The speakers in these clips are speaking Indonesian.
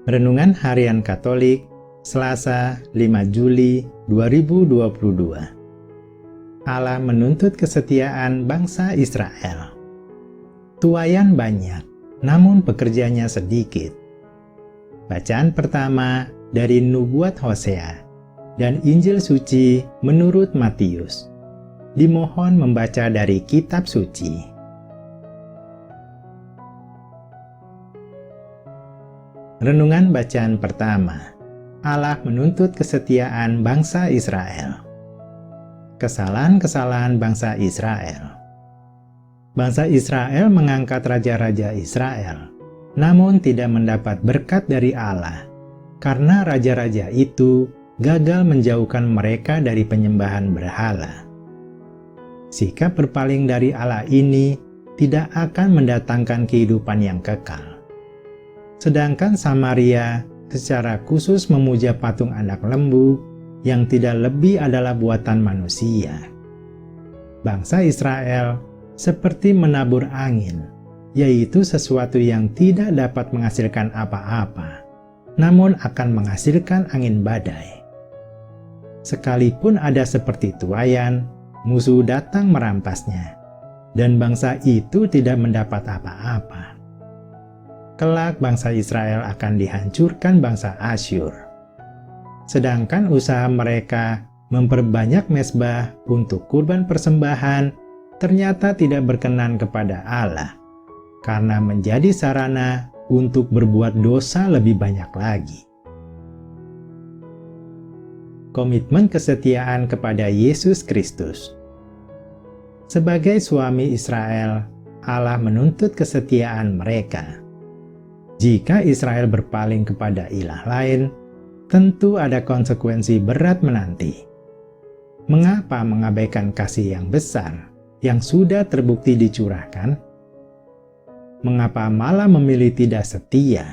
Renungan Harian Katolik, Selasa 5 Juli 2022. Allah menuntut kesetiaan bangsa Israel. Tuaian banyak, namun pekerjanya sedikit. Bacaan pertama dari Nubuat Hosea dan Injil Suci menurut Matius. Dimohon membaca dari Kitab Suci. Renungan bacaan pertama. Allah menuntut kesetiaan bangsa Israel. Kesalahan-kesalahan bangsa Israel. Bangsa Israel mengangkat raja-raja Israel, namun tidak mendapat berkat dari Allah, karena raja-raja itu gagal menjauhkan mereka dari penyembahan berhala. Sikap berpaling dari Allah ini tidak akan mendatangkan kehidupan yang kekal. Sedangkan Samaria secara khusus memuja patung anak lembu yang tidak lebih adalah buatan manusia. Bangsa Israel seperti menabur angin, yaitu sesuatu yang tidak dapat menghasilkan apa-apa, namun akan menghasilkan angin badai. Sekalipun ada seperti tuaian, musuh datang merampasnya, dan bangsa itu tidak mendapat apa-apa. Kelak bangsa Israel akan dihancurkan bangsa Asyur. Sedangkan usaha mereka memperbanyak mezbah untuk kurban persembahan ternyata tidak berkenan kepada Allah, karena menjadi sarana untuk berbuat dosa lebih banyak lagi. Komitmen kesetiaan kepada Yesus Kristus. Sebagai suami Israel, Allah menuntut kesetiaan mereka. Jika Israel berpaling kepada ilah lain, tentu ada konsekuensi berat menanti. Mengapa mengabaikan kasih yang besar yang sudah terbukti dicurahkan? Mengapa malah memilih tidak setia?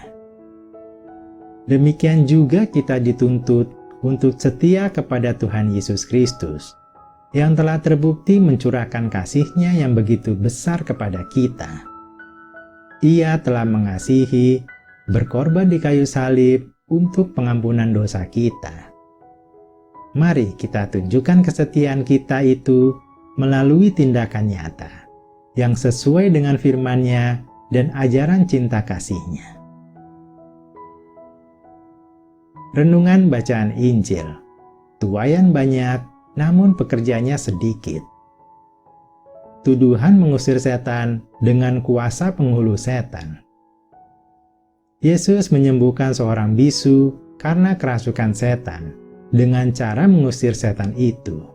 Demikian juga kita dituntut untuk setia kepada Tuhan Yesus Kristus, yang telah terbukti mencurahkan kasih-Nya yang begitu besar kepada kita. Ia telah mengasihi, berkorban di kayu salib untuk pengampunan dosa kita. Mari kita tunjukkan kesetiaan kita itu melalui tindakan nyata, yang sesuai dengan firman-Nya dan ajaran cinta kasih-Nya. Renungan bacaan Injil. Tuaian banyak, namun pekerjanya sedikit. Tuduhan mengusir setan dengan kuasa penghulu setan. Yesus menyembuhkan seorang bisu karena kerasukan setan dengan cara mengusir setan itu.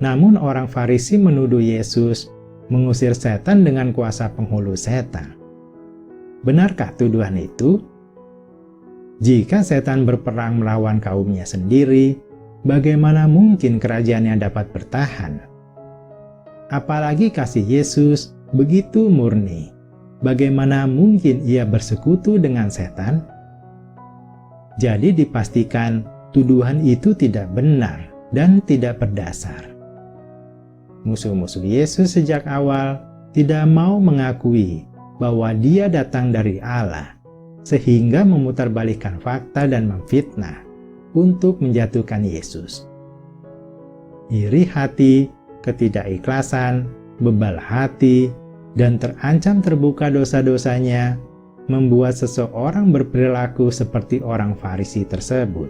Namun orang Farisi menuduh Yesus mengusir setan dengan kuasa penghulu setan. Benarkah tuduhan itu? Jika setan berperang melawan kaumnya sendiri, bagaimana mungkin kerajaannya dapat bertahan? Apalagi kasih Yesus begitu murni, bagaimana mungkin ia bersekutu dengan setan? Jadi dipastikan tuduhan itu tidak benar dan tidak berdasar. Musuh-musuh Yesus sejak awal tidak mau mengakui bahwa Dia datang dari Allah, sehingga memutarbalikkan fakta dan memfitnah untuk menjatuhkan Yesus. Iri hati, ketidakikhlasan, bebal hati, dan terancam terbuka dosa-dosanya membuat seseorang berperilaku seperti orang Farisi tersebut.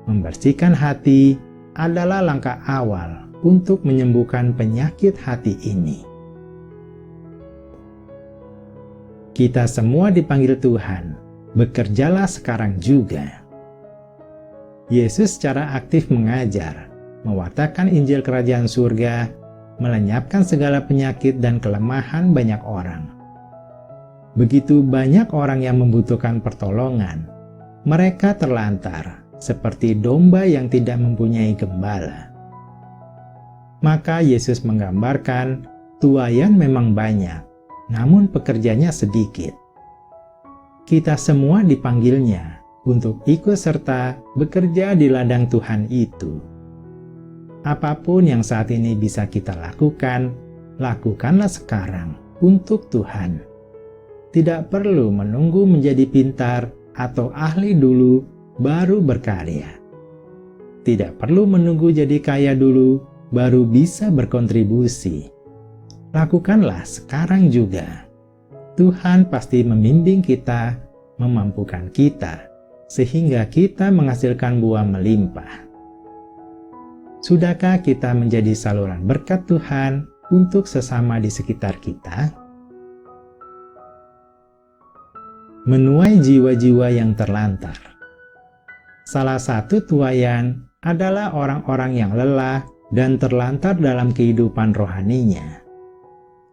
Membersihkan hati adalah langkah awal untuk menyembuhkan penyakit hati ini. Kita semua dipanggil Tuhan, bekerjalah sekarang juga. Yesus secara aktif mengajar, mewartakan Injil Kerajaan Surga, melenyapkan segala penyakit dan kelemahan banyak orang. Begitu banyak orang yang membutuhkan pertolongan, mereka terlantar seperti domba yang tidak mempunyai gembala. Maka Yesus menggambarkan tuaian memang banyak, namun pekerjanya sedikit. Kita semua dipanggilnya untuk ikut serta bekerja di ladang Tuhan itu. Apapun yang saat ini bisa kita lakukan, lakukanlah sekarang untuk Tuhan. tidak perlu menunggu menjadi pintar atau ahli dulu baru berkarya. Tidak perlu menunggu jadi kaya dulu baru bisa berkontribusi. Lakukanlah sekarang juga. Tuhan pasti membimbing kita, memampukan kita, sehingga kita menghasilkan buah melimpah. Sudahkah kita menjadi saluran berkat Tuhan untuk sesama di sekitar kita? Menuai jiwa-jiwa yang terlantar. Salah satu tuaian adalah orang-orang yang lelah dan terlantar dalam kehidupan rohaninya.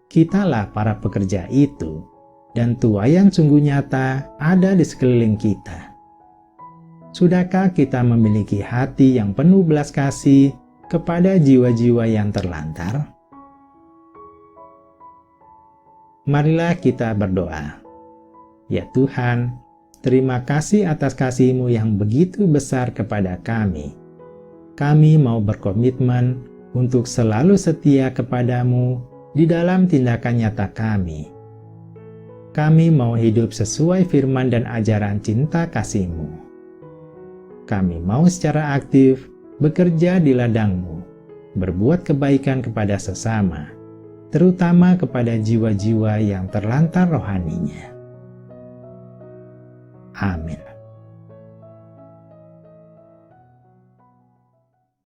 Kitalah para pekerja itu, dan tuaian sungguh nyata ada di sekeliling kita. Sudahkah kita memiliki hati yang penuh belas kasih kepada jiwa-jiwa yang terlantar? Marilah kita berdoa. Ya Tuhan, terima kasih atas kasih-Mu yang begitu besar kepada kami. Kami mau berkomitmen untuk selalu setia kepada-Mu di dalam tindakan nyata kami. Kami mau hidup sesuai firman dan ajaran cinta kasih-Mu. Kami mau secara aktif bekerja di ladang-Mu, berbuat kebaikan kepada sesama, terutama kepada jiwa-jiwa yang terlantar rohaninya. Amin.